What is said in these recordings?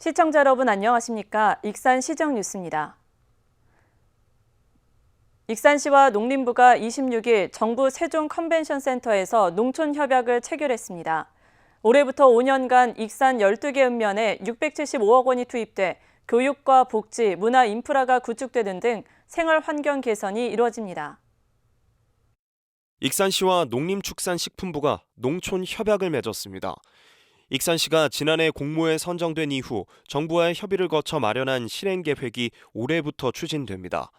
시청자 여러분 안녕하십니까? 익산시정 뉴스입니다. 익산시와 농림부가 26일 정부 세종 컨벤션센터에서 농촌협약을 체결했습니다. 올해부터 5년간 익산 12개 읍면에 675억 원이 투입돼 교육과 복지, 문화 인프라가 구축되는 등 생활 환경 개선이 이루어집니다. 익산시와 농림축산식품부가 농촌협약을 맺었습니다. 익산시가 지난해 공모에 선정된 이후 정부와의 협의를 거쳐 마련한 실행계획이 올해부터 추진됩니다.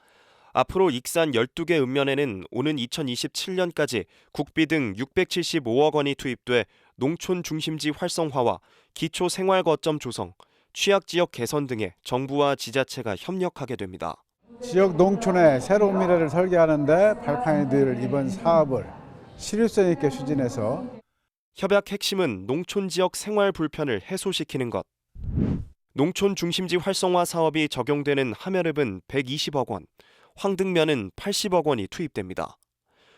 앞으로 익산 12개 읍면에는 오는 2027년까지 국비 등 675억 원이 투입돼 농촌 중심지 활성화와 기초생활거점 조성, 취약지역 개선 등에 정부와 지자체가 협력하게 됩니다. 지역 농촌의 새로운 미래를 설계하는 데 발판이 될 이번 사업을 실효성 있게 추진해서 협약 핵심은 농촌 지역 생활 불편을 해소시키는 것. 농촌 중심지 활성화 사업이 적용되는 하면읍은 120억 원, 황등면은 80억 원이 투입됩니다.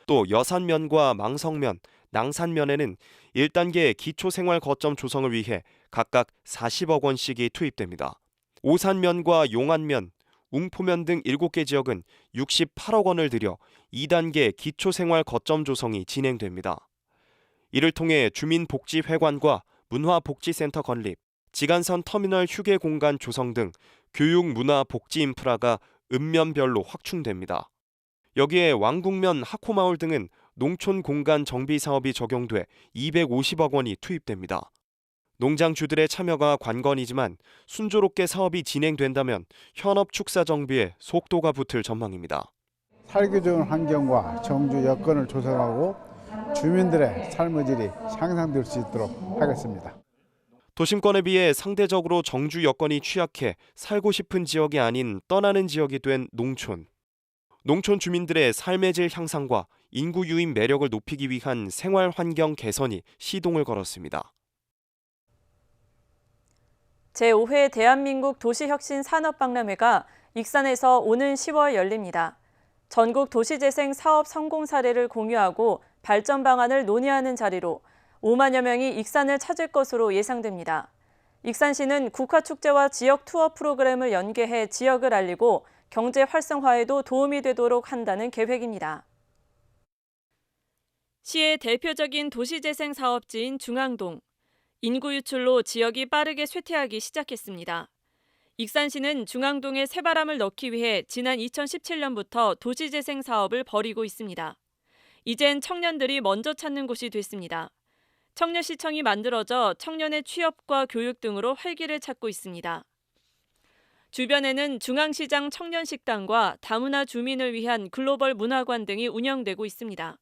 또 여산면과 망성면, 낭산면에는 1단계 기초생활 거점 조성을 위해 각각 40억 원씩이 투입됩니다. 오산면과 용안면, 웅포면 등 7개 지역은 68억 원을 들여 2단계 기초생활 거점 조성이 진행됩니다. 이를 통해 주민복지회관과 문화복지센터 건립, 지간선 터미널 휴게 공간 조성 등 교육, 문화, 복지 인프라가 읍면별로 확충됩니다. 여기에 왕궁면, 하코마을 등은 농촌 공간 정비 사업이 적용돼 250억 원이 투입됩니다. 농장주들의 참여가 관건이지만 순조롭게 사업이 진행된다면 현업 축사 정비에 속도가 붙을 전망입니다. 살기 좋은 환경과 정주 여건을 조성하고 주민들의 삶의 질이 향상될 수 있도록 하겠습니다. 도심권에 비해 상대적으로 정주 여건이 취약해 살고 싶은 지역이 아닌 떠나는 지역이 된 농촌. 농촌 주민들의 삶의 질 향상과 인구 유입 매력을 높이기 위한 생활 환경 개선이 시동을 걸었습니다. 제5회 대한민국 도시혁신 산업박람회가 익산에서 오는 10월 열립니다. 전국 도시재생 사업 성공 사례를 공유하고 발전 방안을 논의하는 자리로 5만여 명이 익산을 찾을 것으로 예상됩니다. 익산시는 국화축제와 지역 투어 프로그램을 연계해 지역을 알리고 경제 활성화에도 도움이 되도록 한다는 계획입니다. 시의 대표적인 도시재생 사업지인 중앙동. 인구 유출로 지역이 빠르게 쇠퇴하기 시작했습니다. 익산시는 중앙동에 새바람을 넣기 위해 지난 2017년부터 도시재생 사업을 벌이고 있습니다. 이젠 청년들이 먼저 찾는 곳이 됐습니다. 청년시청이 만들어져 청년의 취업과 교육 등으로 활기를 찾고 있습니다. 주변에는 중앙시장 청년식당과 다문화 주민을 위한 글로벌 문화관 등이 운영되고 있습니다.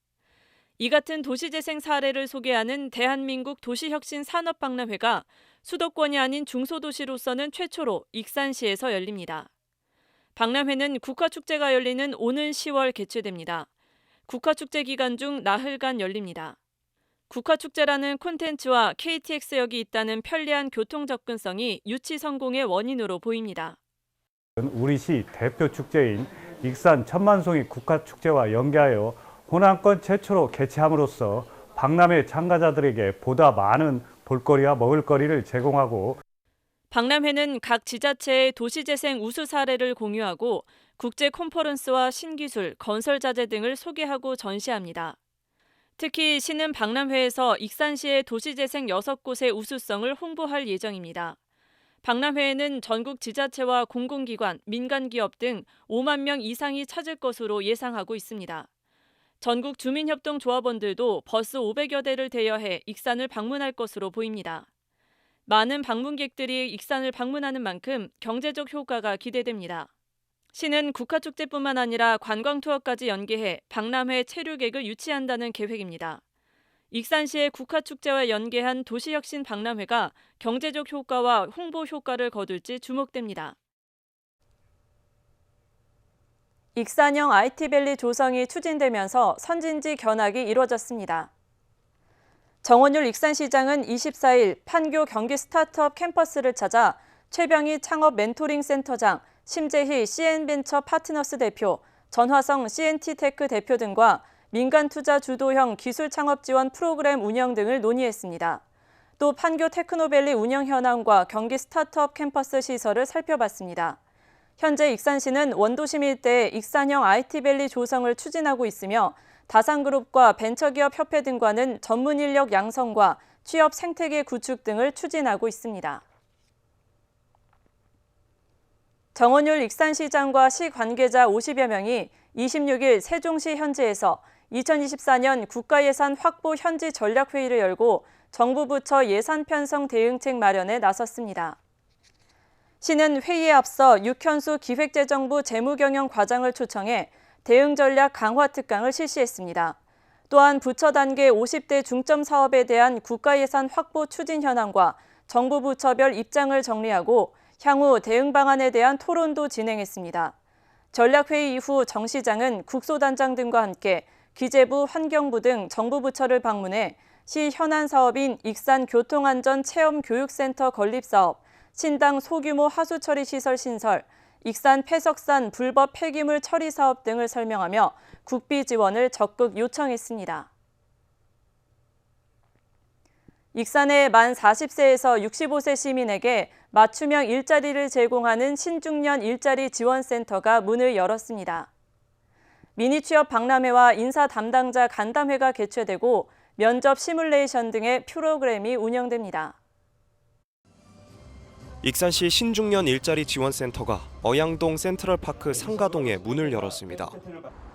이 같은 도시재생 사례를 소개하는 대한민국 도시혁신 산업박람회가 수도권이 아닌 중소도시로서는 최초로 익산시에서 열립니다. 박람회는 국화축제가 열리는 오는 10월 개최됩니다. 국화축제 기간 중 나흘간 열립니다. 국화축제라는 콘텐츠와 KTX역이 있다는 편리한 교통 접근성이 유치 성공의 원인으로 보입니다. 우리 시 대표 축제인 익산 천만송이 국화축제와 연계하여 호남권 최초로 개최함으로써 박람회 참가자들에게 보다 많은 볼거리와 먹을거리를 제공하고 박람회는 각 지자체의 도시재생 우수 사례를 공유하고 국제 컨퍼런스와 신기술, 건설자재 등을 소개하고 전시합니다. 특히 시는 박람회에서 익산시의 도시재생 6곳의 우수성을 홍보할 예정입니다. 박람회에는 전국 지자체와 공공기관, 민간기업 등 5만 명 이상이 찾을 것으로 예상하고 있습니다. 전국 주민협동조합원들도 버스 500여 대를 대여해 익산을 방문할 것으로 보입니다. 많은 방문객들이 익산을 방문하는 만큼 경제적 효과가 기대됩니다. 시는 국화축제뿐만 아니라 관광투어까지 연계해 박람회 체류객을 유치한다는 계획입니다. 익산시의 국화축제와 연계한 도시혁신 박람회가 경제적 효과와 홍보 효과를 거둘지 주목됩니다. 익산형 IT밸리 조성이 추진되면서 선진지 견학이 이루어졌습니다. 정원율 익산시장은 24일 판교 경기 스타트업 캠퍼스를 찾아 최병희 창업 멘토링 센터장, 심재희 CN벤처 파트너스 대표, 전화성 CNT테크 대표 등과 민간 투자 주도형 기술 창업 지원 프로그램 운영 등을 논의했습니다. 또 판교 테크노밸리 운영 현황과 경기 스타트업 캠퍼스 시설을 살펴봤습니다. 현재 익산시는 원도심 일대에 익산형 IT밸리 조성을 추진하고 있으며 다산그룹과 벤처기업협회 등과는 전문 인력 양성과 취업 생태계 구축 등을 추진하고 있습니다. 정원율 익산시장과 시 관계자 50여 명이 26일 세종시 현지에서 2024년 국가예산 확보 현지 전략회의를 열고 정부 부처 예산 편성 대응책 마련에 나섰습니다. 시는 회의에 앞서 육현수 기획재정부 재무경영과장을 초청해 대응 전략 강화 특강을 실시했습니다. 또한 부처 단계 50대 중점 사업에 대한 국가예산 확보 추진 현황과 정부 부처별 입장을 정리하고 향후 대응 방안에 대한 토론도 진행했습니다. 전략회의 이후 정 시장은 국소단장 등과 함께 기재부, 환경부 등 정부 부처를 방문해 시 현안 사업인 익산교통안전체험교육센터 건립사업, 신당 소규모 하수처리 시설 신설, 익산 폐석산 불법 폐기물 처리 사업 등을 설명하며 국비 지원을 적극 요청했습니다. 익산의 만 40세에서 65세 시민에게 맞춤형 일자리를 제공하는 신중년 일자리 지원센터가 문을 열었습니다. 미니 취업 박람회와 인사 담당자 간담회가 개최되고 면접 시뮬레이션 등의 프로그램이 운영됩니다. 익산시 신중년 일자리 지원센터가 어양동 센트럴파크 상가동에 문을 열었습니다.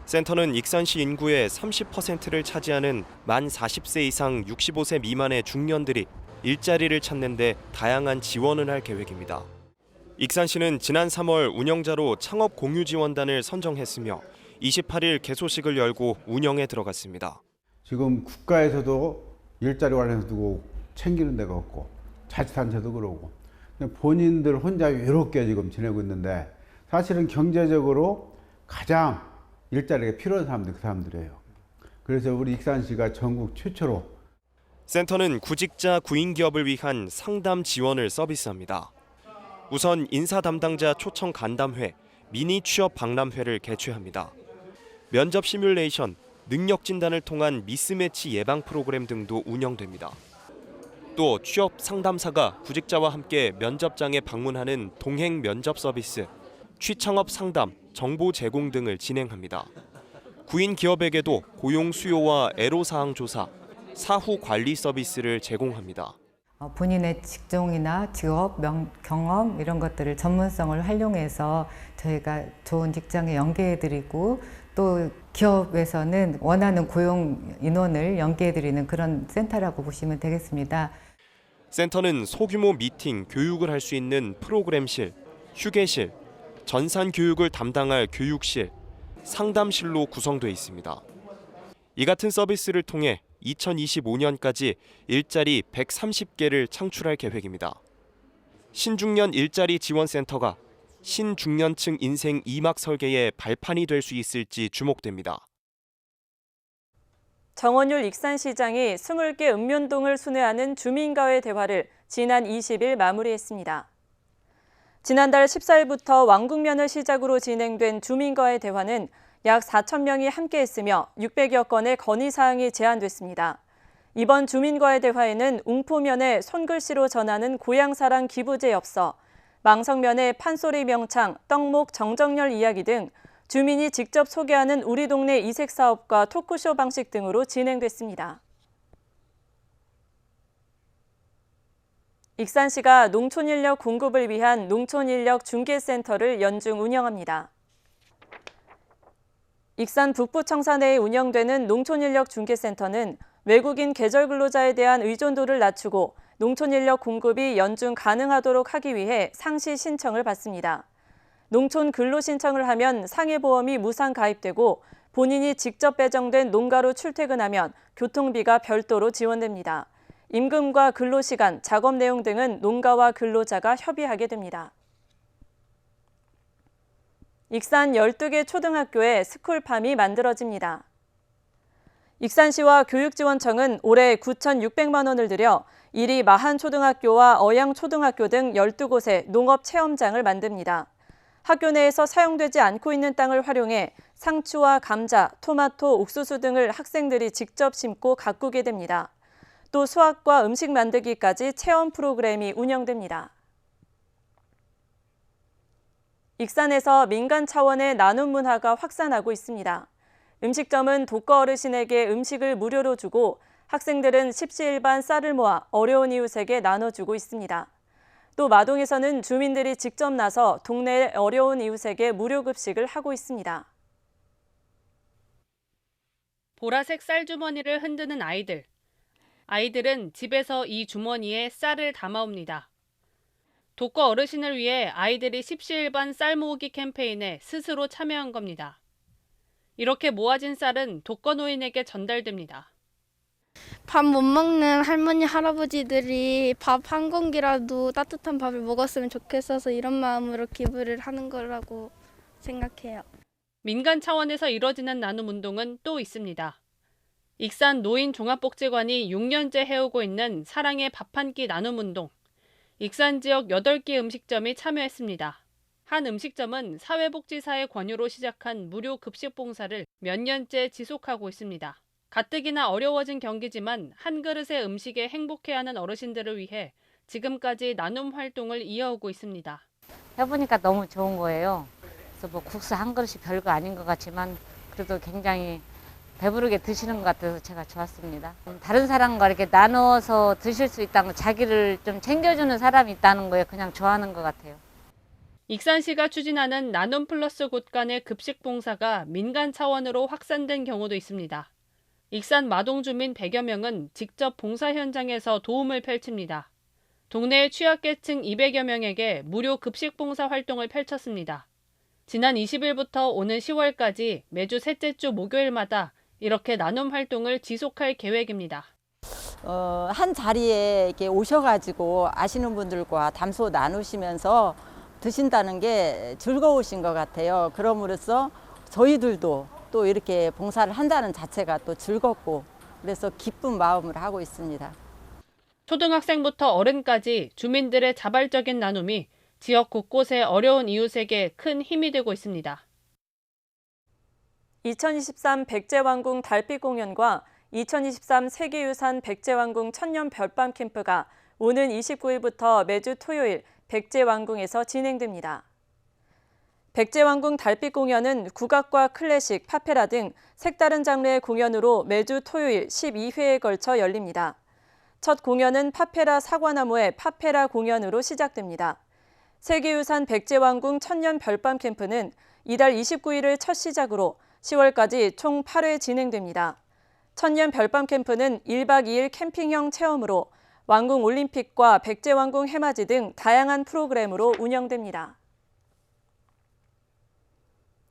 센터는 익산시 인구의 30%를 차지하는 만 40세 이상 65세 미만의 중년들이 일자리를 찾는 데 다양한 지원을 할 계획입니다. 익산시는 지난 3월 운영자로 창업 공유 지원단을 선정했으며 28일 개소식을 열고 운영에 들어갔습니다. 지금 국가에서도 일자리 관련해서 두고 챙기는 데가 없고 자치단체도 그러고 그냥 본인들 혼자 외롭게 지금 지내고 있는데 사실은 경제적으로 가장 일자리가 필요한 사람들이 그 사람들이에요. 그래서 우리 익산시가 전국 최초로 센터는 구직자 구인기업을 위한 상담 지원을 서비스합니다. 우선 인사 담당자 초청 간담회, 미니 취업 박람회를 개최합니다. 면접 시뮬레이션, 능력 진단을 통한 미스매치 예방 프로그램 등도 운영됩니다. 또 취업 상담사가 구직자와 함께 면접장에 방문하는 동행 면접 서비스, 취창업 상담, 정보 제공 등을 진행합니다. 구인 기업에게도 고용 수요와 애로사항 조사, 사후 관리 서비스를 제공합니다. 본인의 직종이나 직업, 경험 이런 것들을 전문성을 활용해서 저희가 좋은 직장에 연계해드리고 또 기업에서는 원하는 고용 인원을 연계해드리는 그런 센터라고 보시면 되겠습니다. 센터는 소규모 미팅, 교육을 할 수 있는 프로그램실, 휴게실, 전산 교육을 담당할 교육실, 상담실로 구성되어 있습니다. 이 같은 서비스를 통해 2025년까지 일자리 130개를 창출할 계획입니다. 신중년 일자리 지원센터가 신중년층 인생 2막 설계의 발판이 될 수 있을지 주목됩니다. 정원율 익산시장이 20개 읍면동을 순회하는 주민과의 대화를 지난 20일 마무리했습니다. 지난달 14일부터 왕국면을 시작으로 진행된 주민과의 대화는 약 4천 명이 함께했으며 600여 건의 건의사항이 제안됐습니다. 이번 주민과의 대화에는 웅포면에 손글씨로 전하는 고향사랑 기부제 엽서, 망성면의 판소리 명창, 떡목 정정열 이야기 등 주민이 직접 소개하는 우리 동네 이색 사업과 토크쇼 방식 등으로 진행됐습니다. 익산시가 농촌인력 공급을 위한 농촌인력 중개센터를 연중 운영합니다. 익산 북부 청사내에 운영되는 농촌인력 중개센터는 외국인 계절 근로자에 대한 의존도를 낮추고 농촌인력 공급이 연중 가능하도록 하기 위해 상시 신청을 받습니다. 농촌 근로 신청을 하면 상해보험이 무상 가입되고 본인이 직접 배정된 농가로 출퇴근하면 교통비가 별도로 지원됩니다. 임금과 근로시간, 작업 내용 등은 농가와 근로자가 협의하게 됩니다. 익산 12개 초등학교에 스쿨팜이 만들어집니다. 익산시와 교육지원청은 올해 9,600만 원을 들여 이리 마한초등학교와 어양초등학교 등 12곳에 농업체험장을 만듭니다. 학교 내에서 사용되지 않고 있는 땅을 활용해 상추와 감자, 토마토, 옥수수 등을 학생들이 직접 심고 가꾸게 됩니다. 또 수학과 음식 만들기까지 체험 프로그램이 운영됩니다. 익산에서 민간 차원의 나눔 문화가 확산하고 있습니다. 음식점은 독거 어르신에게 음식을 무료로 주고 학생들은 십시일반 쌀을 모아 어려운 이웃에게 나눠주고 있습니다. 또 마동에서는 주민들이 직접 나서 동네 어려운 이웃에게 무료 급식을 하고 있습니다. 보라색 쌀 주머니를 흔드는 아이들. 아이들은 집에서 이 주머니에 쌀을 담아옵니다. 독거 어르신을 위해 아이들이 십시일반 쌀 모으기 캠페인에 스스로 참여한 겁니다. 이렇게 모아진 쌀은 독거 노인에게 전달됩니다. 밥 못 먹는 할머니, 할아버지들이 밥 한 공기라도 따뜻한 밥을 먹었으면 좋겠어서 이런 마음으로 기부를 하는 거라고 생각해요. 민간 차원에서 이뤄지는 나눔 운동은 또 있습니다. 익산 노인종합복지관이 6년째 해오고 있는 사랑의 밥 한 끼 나눔 운동. 익산 지역 8개 음식점이 참여했습니다. 한 음식점은 사회복지사의 권유로 시작한 무료 급식 봉사를 몇 년째 지속하고 있습니다. 가뜩이나 어려워진 경기지만 한 그릇의 음식에 행복해하는 어르신들을 위해 지금까지 나눔 활동을 이어오고 있습니다. 해보니까 너무 좋은 거예요. 그래서 뭐 국수 한 그릇이 별거 아닌 것 같지만 그래도 굉장히 배부르게 드시는 것 같아서 제가 좋았습니다. 다른 사람과 이렇게 나눠서 드실 수 있다는 거, 자기를 좀 챙겨주는 사람이 있다는 거에 그냥 좋아하는 것 같아요. 익산시가 추진하는 나눔 플러스 곳간의 급식 봉사가 민간 차원으로 확산된 경우도 있습니다. 익산 마동 주민 100여 명은 직접 봉사 현장에서 도움을 펼칩니다. 동네의 취약계층 200여 명에게 무료 급식 봉사 활동을 펼쳤습니다. 지난 20일부터 오는 10월까지 매주 셋째 주 목요일마다 이렇게 나눔 활동을 지속할 계획입니다. 한 자리에 이렇게 오셔가지고 아시는 분들과 담소 나누시면서 드신다는 게 즐거우신 것 같아요. 그럼으로써 저희들도 또 이렇게 봉사를 한다는 자체가 또 즐겁고 그래서 기쁜 마음으로 하고 있습니다. 초등학생부터 어른까지 주민들의 자발적인 나눔이 지역 곳곳의 어려운 이웃에게 큰 힘이 되고 있습니다. 2023 백제왕궁 달빛 공연과 2023 세계유산 백제왕궁 천년 별밤 캠프가 오는 29일부터 매주 토요일 백제왕궁에서 진행됩니다. 백제왕궁 달빛 공연은 국악과 클래식, 파페라 등 색다른 장르의 공연으로 매주 토요일 12회에 걸쳐 열립니다. 첫 공연은 파페라 사과나무의 파페라 공연으로 시작됩니다. 세계유산 백제왕궁 천년 별밤 캠프는 이달 29일을 첫 시작으로 10월까지 총 8회 진행됩니다. 천년 별밤 캠프는 1박 2일 캠핑형 체험으로 왕궁 올림픽과 백제왕궁 해맞이 등 다양한 프로그램으로 운영됩니다.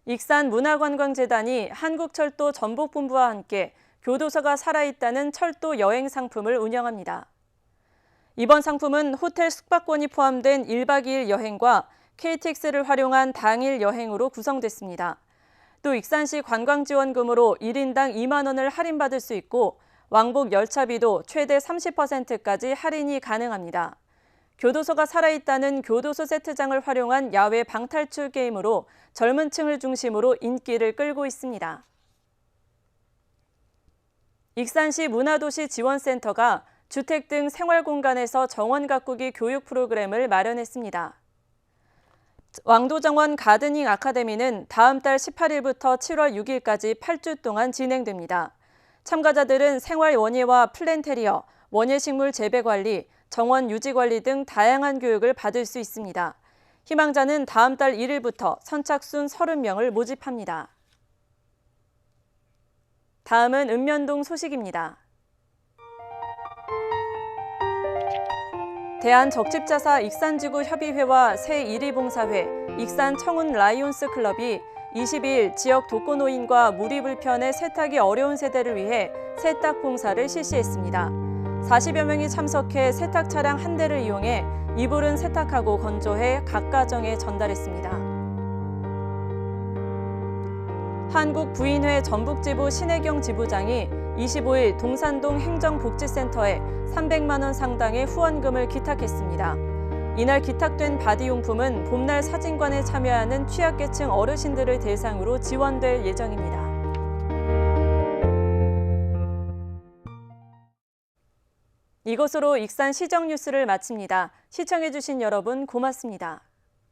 익산문화관광재단이 한국철도 전북본부와 함께 교도소가 살아있다는 철도 여행 상품을 운영합니다. 이번 상품은 호텔 숙박권이 포함된 1박 2일 여행과 KTX를 활용한 당일 여행으로 구성됐습니다. 또 익산시 관광지원금으로 1인당 2만 원을 할인받을 수 있고 왕복 열차비도 최대 30%까지 할인이 가능합니다. 교도소가 살아있다는 교도소 세트장을 활용한 야외 방탈출 게임으로 젊은 층을 중심으로 인기를 끌고 있습니다. 익산시 문화도시 지원센터가 주택 등 생활공간에서 정원 가꾸기 교육 프로그램을 마련했습니다. 왕도정원 가드닝 아카데미는 다음 달 18일부터 7월 6일까지 8주 동안 진행됩니다. 참가자들은 생활 원예와 플랜테리어, 원예식물 재배 관리, 정원 유지 관리 등 다양한 교육을 받을 수 있습니다. 희망자는 다음 달 1일부터 선착순 30명을 모집합니다. 다음은 읍면동 소식입니다. 대한적집자사 익산지구협의회와 새1위봉사회, 익산청운 라이온스 클럽이 22일 지역 독거노인과 물이 불편해 세탁이 어려운 세대를 위해 세탁 봉사를 실시했습니다. 40여 명이 참석해 세탁 차량 한 대를 이용해 이불은 세탁하고 건조해 각 가정에 전달했습니다. 한국부인회 전북지부 신혜경 지부장이 25일 동산동 행정복지센터에 300만 원 상당의 후원금을 기탁했습니다. 이날 기탁된 바디용품은 봄날 사진관에 참여하는 취약계층 어르신들을 대상으로 지원될 예정입니다. 이것으로 익산 시정 뉴스를 마칩니다. 시청해주신 여러분 고맙습니다.